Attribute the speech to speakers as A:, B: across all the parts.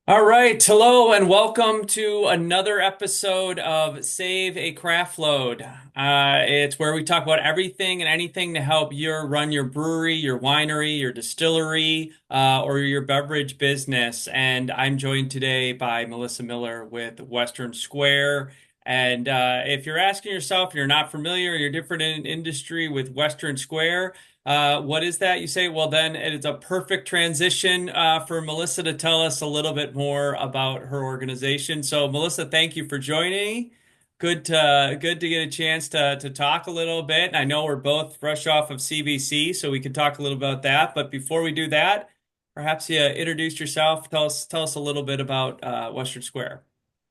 A: All right, hello and welcome to another episode of Save a Craft Load. It's where we talk about everything and anything to help you run your brewery, your winery, your distillery, or your beverage business. And I'm joined today by Melissa Miller with Western Square. And if you're asking yourself, you're not familiar, you're different in industry with Western Square. What is that? You say, well, then it's a perfect transition for Melissa to tell us a little bit more about her organization. So, Melissa, thank you for joining. Good to get a chance to talk a little bit. I know we're both fresh off of CBC, so we can talk a little about that. But before we do that, perhaps you introduce yourself. Tell us a little bit about Western Square.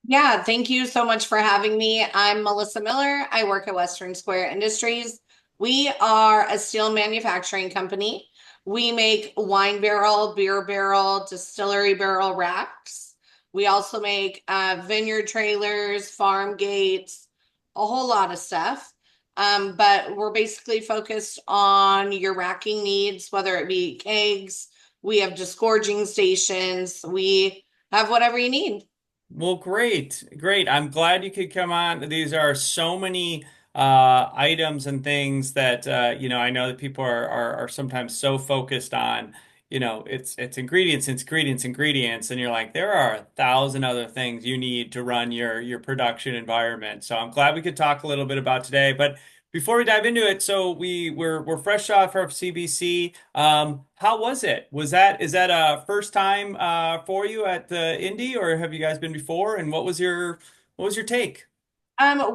B: Yeah, thank you so much for having me. I'm Melissa Miller. I work at Western Square Industries. We are a steel manufacturing company. We make wine barrel, beer barrel, distillery barrel racks. We also make vineyard trailers, farm gates, a whole lot of stuff. But we're basically focused on your racking needs, whether it be kegs, we have disgorging stations, we have whatever you need.
A: Well, great, great. I'm glad you could come on. These are so many items and things that I know that people are sometimes so focused on, it's ingredients, and you're like, there are 1,000 other things you need to run your production environment. So I'm glad we could talk a little bit about today. But before we dive into it, so we're fresh off of CBC. How was it? Is that a first time for you at the Indy, or have you guys been before? And what was your take?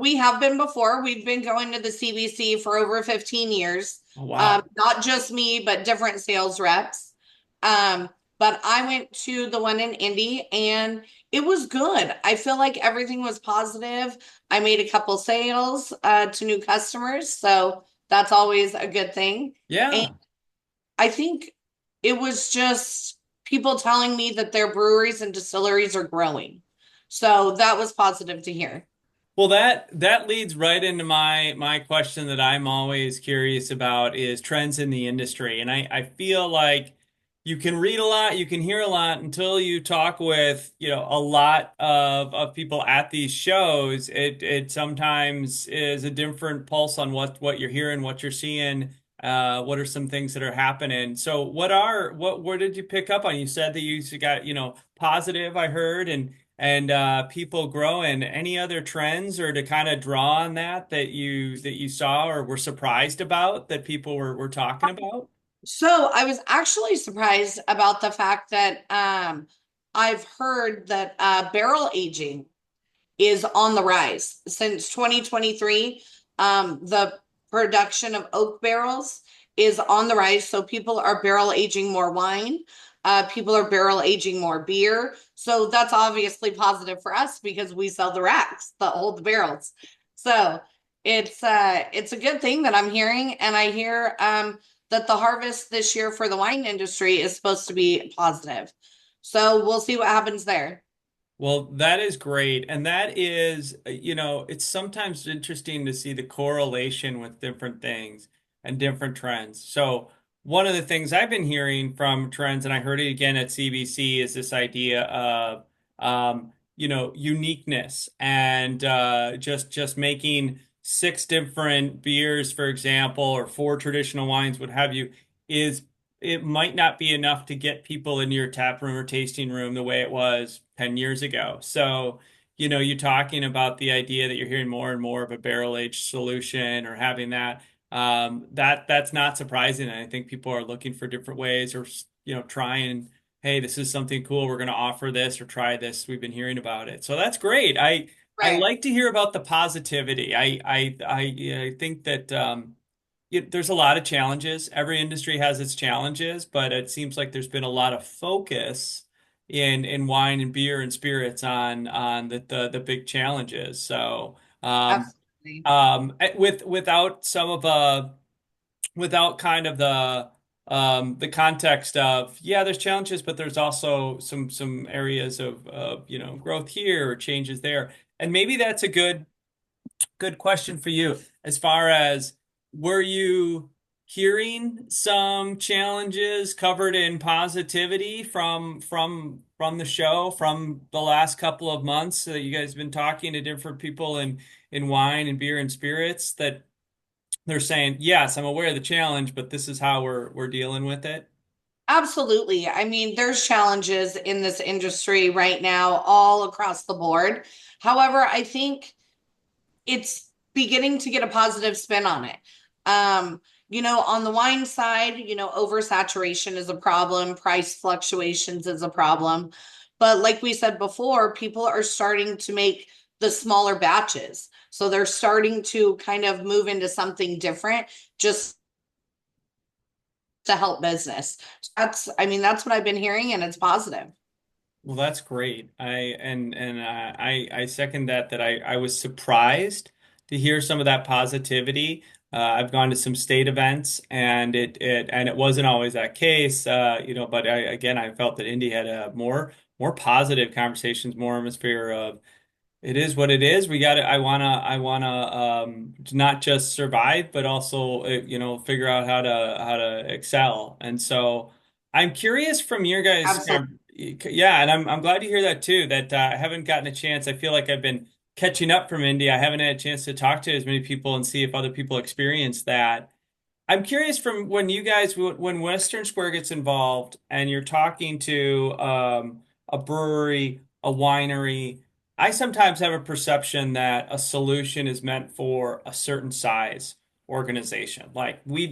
B: We have been before. We've been going to the CBC for over 15 years.
A: Oh, wow.
B: Not just me, but different sales reps. Um, but I went to the one in Indy and it was good. I feel like everything was positive. I made a couple sales to new customers, so that's always a good thing. And
A: Yeah.
B: I think it was just people telling me that their breweries and distilleries are growing. So that was positive to hear.
A: Well, that leads right into my question that I'm always curious about is trends in the industry. And I feel like you can read a lot, you can hear a lot until you talk with, a lot of people at these shows. It sometimes is a different pulse on what you're hearing, what you're seeing, what are some things that are happening. So where did you pick up on? You said that you got, positive, I heard, and people growing. Any other trends or to kind of draw on that you saw or were surprised about that people were talking about?
B: So I was actually surprised about the fact that I've heard that barrel aging is on the rise. Since 2023, the production of oak barrels is on the rise. So people are barrel aging more wine. People are barrel aging more beer. So that's obviously positive for us because we sell the racks that hold the barrels. So it's a good thing that I'm hearing, and I hear that the harvest this year for the wine industry is supposed to be positive. So we'll see what happens there.
A: Well, that is great. And that is, it's sometimes interesting to see the correlation with different things and different trends. So, one of the things I've been hearing from trends, and I heard it again at CBC, is this idea of, uniqueness and just making six different beers, for example, or four traditional wines, what have you, is it might not be enough to get people into your tap room or tasting room the way it was 10 years ago. So, you're talking about the idea that you're hearing more and more of a barrel aged solution or having that. That's not surprising. And I think people are looking for different ways or, trying, hey, this is something cool. We're going to offer this or try this. We've been hearing about it. So that's great. I
B: Right.
A: like to hear about the positivity. I think that there's a lot of challenges. Every industry has its challenges, but it seems like there's been a lot of focus in wine and beer and spirits on the big challenges. So
B: Absolutely.
A: without some of without kind of the context of, yeah, there's challenges, but there's also some areas of growth here or changes there. And maybe that's a good question for you as far as were you hearing some challenges covered in positivity from the show from the last couple of months that you guys have been talking to different people in wine and beer and spirits that they're saying, yes, I'm aware of the challenge, but this is how we're dealing with it.
B: Absolutely. I mean, there's challenges in this industry right now, all across the board. However, I think it's beginning to get a positive spin on it. On the wine side, oversaturation is a problem, price fluctuations is a problem. But like we said before, people are starting to make the smaller batches. So they're starting to kind of move into something different just to help business. I mean, that's what I've been hearing, and it's positive.
A: Well, that's great. I second that I was surprised to hear some of that positivity. I've gone to some state events and it wasn't always that case. But I felt that Indy had a more positive conversations, more atmosphere of it is what it is. We got to, I wanna not just survive, but also, figure out how to excel. And so I'm curious from your guys,
B: Absolutely.
A: yeah, and I'm glad to hear that too, that I haven't gotten a chance. I feel like I've been catching up from India. I haven't had a chance to talk to as many people and see if other people experience that. I'm curious from when you guys, when Western Square gets involved and you're talking to a brewery, a winery, I sometimes have a perception that a solution is meant for a certain size organization. Like we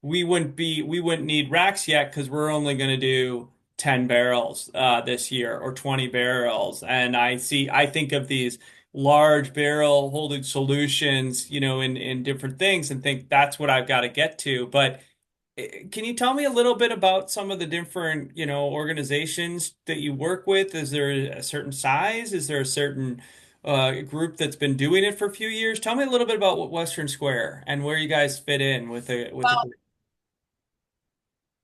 A: wouldn't need racks yet because we're only going to do 10 barrels this year or 20 barrels. And I think of these large barrel holding solutions, in different things and think that's what I've got to get to. But can you tell me a little bit about some of the different, organizations that you work with? Is there a certain size? Is there a certain group that's been doing it for a few years? Tell me a little bit about what Western Square and where you guys fit in with the
B: Well,
A: group.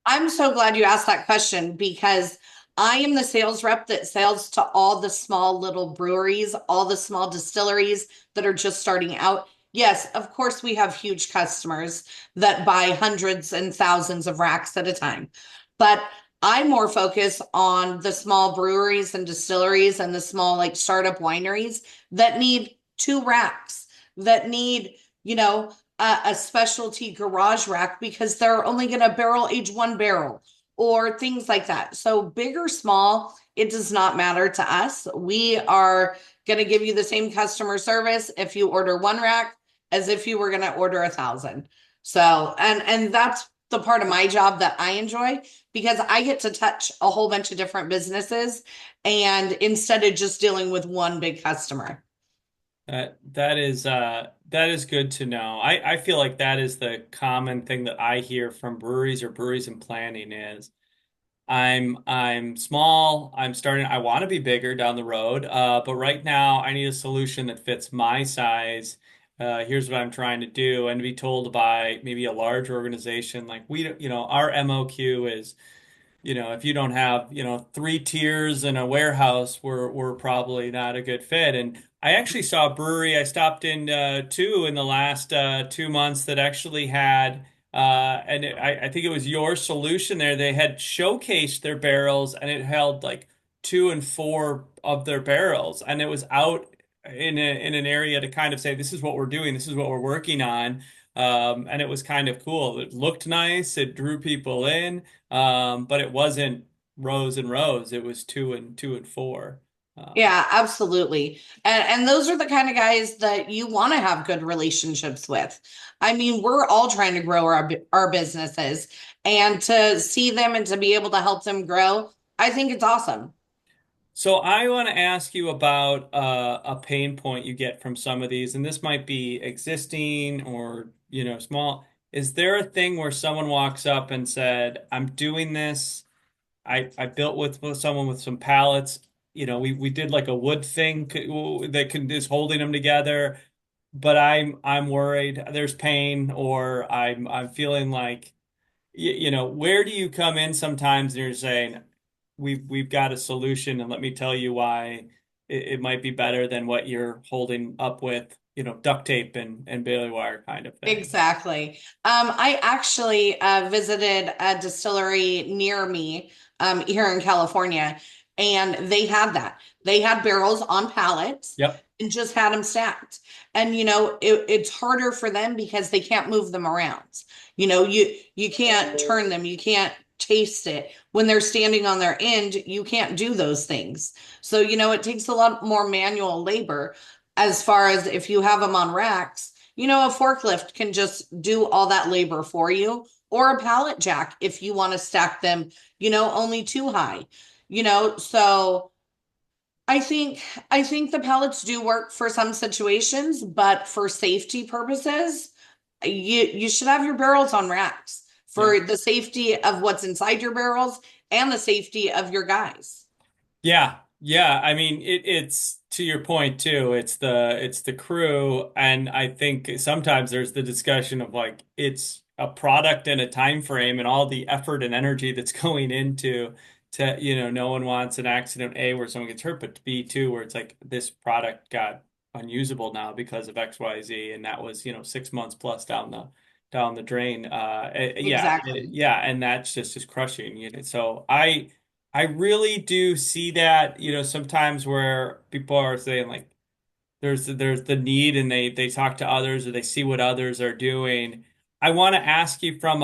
B: I'm so glad you asked that question because I am the sales rep that sells to all the small little breweries, all the small distilleries that are just starting out. Yes, of course, we have huge customers that buy hundreds and thousands of racks at a time. But I more focus on the small breweries and distilleries and the small, like startup wineries that need two racks, that need, a specialty garage rack because they're only going to barrel age one barrel or things like that. So big or small, it does not matter to us. We are going to give you the same customer service if you order one rack as if you were going to order 1,000. So, and that's the part of my job that I enjoy because I get to touch a whole bunch of different businesses and instead of just dealing with one big customer.
A: That is good to know. I feel like that is the common thing that I hear from breweries or breweries in planning is I'm small. I want to be bigger down the road. But right now I need a solution that fits my size. Here's what I'm trying to do, and to be told by maybe a large organization like our MOQ is if you don't have, three tiers in a warehouse, we're probably not a good fit. And I actually saw a brewery I stopped in two in the last 2 months that actually had I think it was your solution there. They had showcased their barrels and it held like two and four of their barrels, and it was out in an area to kind of say, this is what we're doing, this is what we're working on. And it was kind of cool. It looked nice, it drew people in. But it wasn't rows and rows. It was two and four. Um,
B: Yeah, absolutely. And those are the kind of guys that you want to have good relationships with. I mean, we're all trying to grow our businesses and to see them and to be able to help them grow, I think it's awesome.
A: so I want to ask you about a pain point you get from some of these, and this might be existing or small. Is there a thing where someone walks up and said, "I'm doing this. I built with someone with some pallets. We did like a wood thing that can is holding them together." But I'm worried there's pain or I'm feeling like where do you come in sometimes and you're saying we've got a solution and let me tell you why it might be better than what you're holding up with duct tape and baling wire kind of thing.
B: Exactly. I actually visited a distillery near me here in California, and they had that. They had barrels on pallets
A: Yep.
B: and just had them stacked. And it's harder for them because they can't move them around. You can't turn them, you can't taste it. When they're standing on their end, you can't do those things. So, it takes a lot more manual labor as far as if you have them on racks. A forklift can just do all that labor for you, or a pallet jack if you want to stack them, only too high. So I think the pallets do work for some situations, but for safety purposes, you should have your barrels on racks
A: Yeah.
B: for the safety of what's inside your barrels and the safety of your guys.
A: Yeah, yeah. I mean, it's to your point too. It's the crew, and I think sometimes there's the discussion of like it's a product and a time frame and all the effort and energy that's going into no one wants an accident A where someone gets hurt, but B too where it's like this product got unusable now because of XYZ, and that was 6 months plus down the drain. Yeah,
B: Exactly.
A: yeah, and that's just crushing. So I really do see that, sometimes where people are saying like there's the need and they talk to others or they see what others are doing. I want to ask you from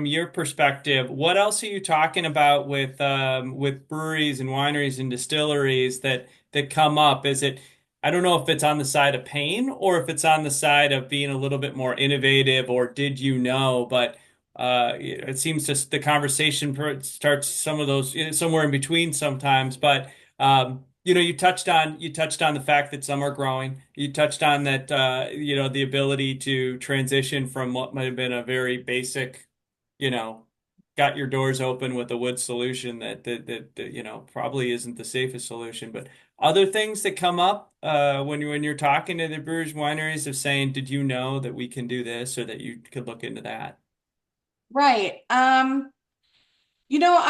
A: your perspective, what else are you talking about with breweries and wineries and distilleries that come up? Is it I don't know if it's on the side of pain or if it's on the side of being a little bit more innovative or did you know, but it seems just the conversation starts some of those somewhere in between sometimes, but you touched on the fact that some are growing. You touched on that the ability to transition from what might have been a very basic, you know, got your doors open with a wood solution that probably isn't the safest solution. But other things that come up when you're talking to the brewers and wineries of saying, did you know that we can do this or that you could look into that?
B: Right. I'm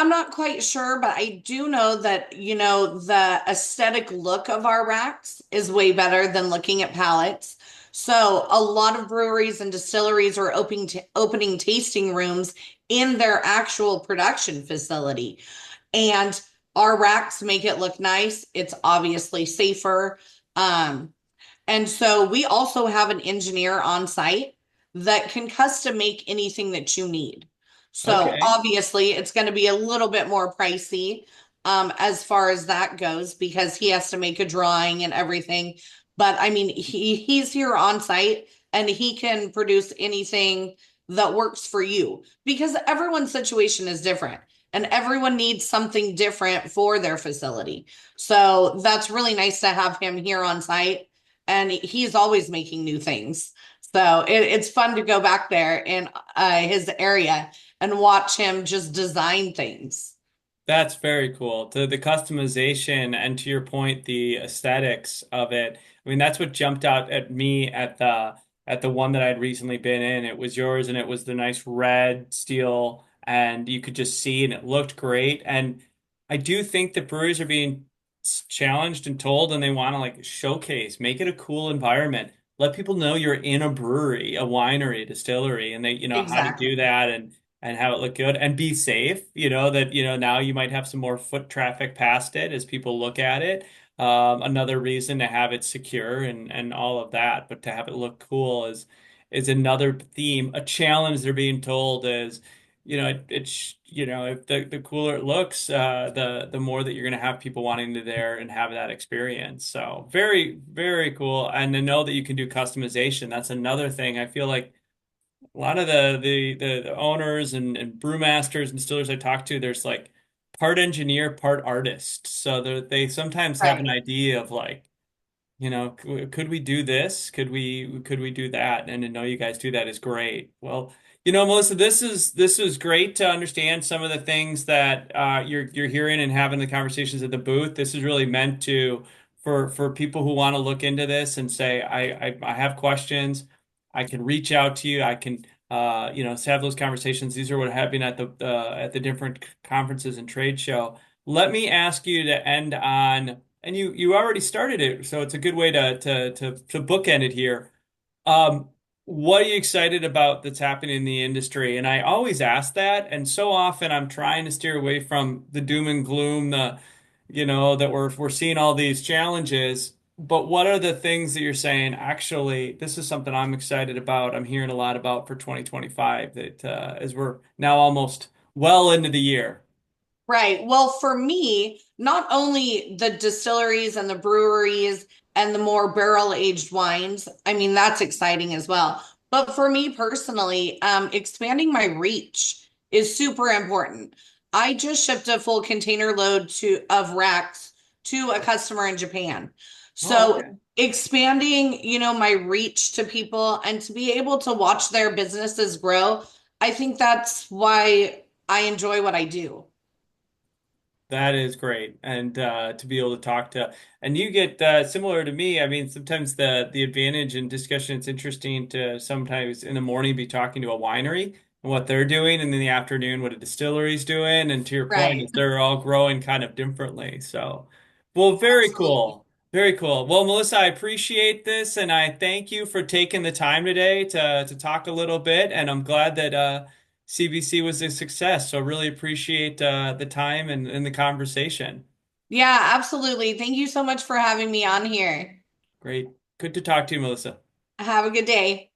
B: not quite sure, but I do know that, the aesthetic look of our racks is way better than looking at pallets. So a lot of breweries and distilleries are opening tasting rooms in their actual production facility. And our racks make it look nice. It's obviously safer. Um, and so we also have an engineer on site that can custom make anything that you need. So
A: Okay.
B: obviously it's going to be a little bit more pricey as far as that goes because he has to make a drawing and everything. But I mean, he's here on site and he can produce anything that works for you because everyone's situation is different and everyone needs something different for their facility. So that's really nice to have him here on site and he's always making new things. So it's fun to go back there in his area and watch him just design things.
A: That's very cool. To the customization and to your point, the aesthetics of it. I mean, that's what jumped out at me at the one that I'd recently been in. It was yours and it was the nice red steel and you could just see and it looked great. And I do think that breweries are being challenged and told and they want to like showcase, make it a cool environment. Let people know you're in a brewery, a winery, a distillery, and they, how to do
B: Exactly.
A: that and have it look good and be safe, that, now you might have some more foot traffic past it as people look at it. Another reason to have it secure and all of that, but to have it look cool is another theme. A challenge they're being told is, it's if the cooler it looks, the more that you're going to have people wanting to there and have that experience. So very, very cool. And to know that you can do customization, that's another thing. I feel like a lot of the owners and brewmasters and distillers I talk to, there's like part engineer, part artist. So they sometimes have an
B: Right.
A: idea of like, could we do this? Could we do that? And to know you guys do that is great. Well, Melissa, this is great to understand some of the things that you're hearing and having the conversations at the booth. This is really meant to for people who want to look into this and say, I have questions. I can reach out to you. I can have those conversations. These are what happened at the different conferences and trade show. Let me ask you to end on and you already started it, so it's a good way to bookend it here. Um, what are you excited about that's happening in the industry? And I always ask that, and so often I'm trying to steer away from the doom and gloom, that we're seeing all these challenges. But what are the things that you're saying, actually, this is something I'm excited about, I'm hearing a lot about for 2025 that as we're now almost well into the year.
B: Right. Well, for me, not only the distilleries and the breweries and the more barrel aged wines, I mean, that's exciting as well. But for me personally, expanding my reach is super important. I just shipped a full container load of racks to a customer in Japan.
A: Oh,
B: So
A: okay.
B: expanding, my reach to people and to be able to watch their businesses grow, I think that's why I enjoy what I do.
A: That is great, and to be able to talk to, and you get similar to me. I mean, sometimes the advantage in discussion. It's interesting to sometimes in the morning be talking to a winery and what they're doing, and in the afternoon what a distillery is doing. And to your point,
B: Right.
A: is they're all growing kind of differently. So, well, very
B: Absolutely.
A: cool, very cool. Well, Melissa, I appreciate this, and I thank you for taking the time today to talk a little bit. And I'm glad that CBC was a success. So really appreciate the time and the conversation.
B: Yeah, absolutely. Thank you so much for having me on here.
A: Great. Good to talk to you, Melissa.
B: Have a good day.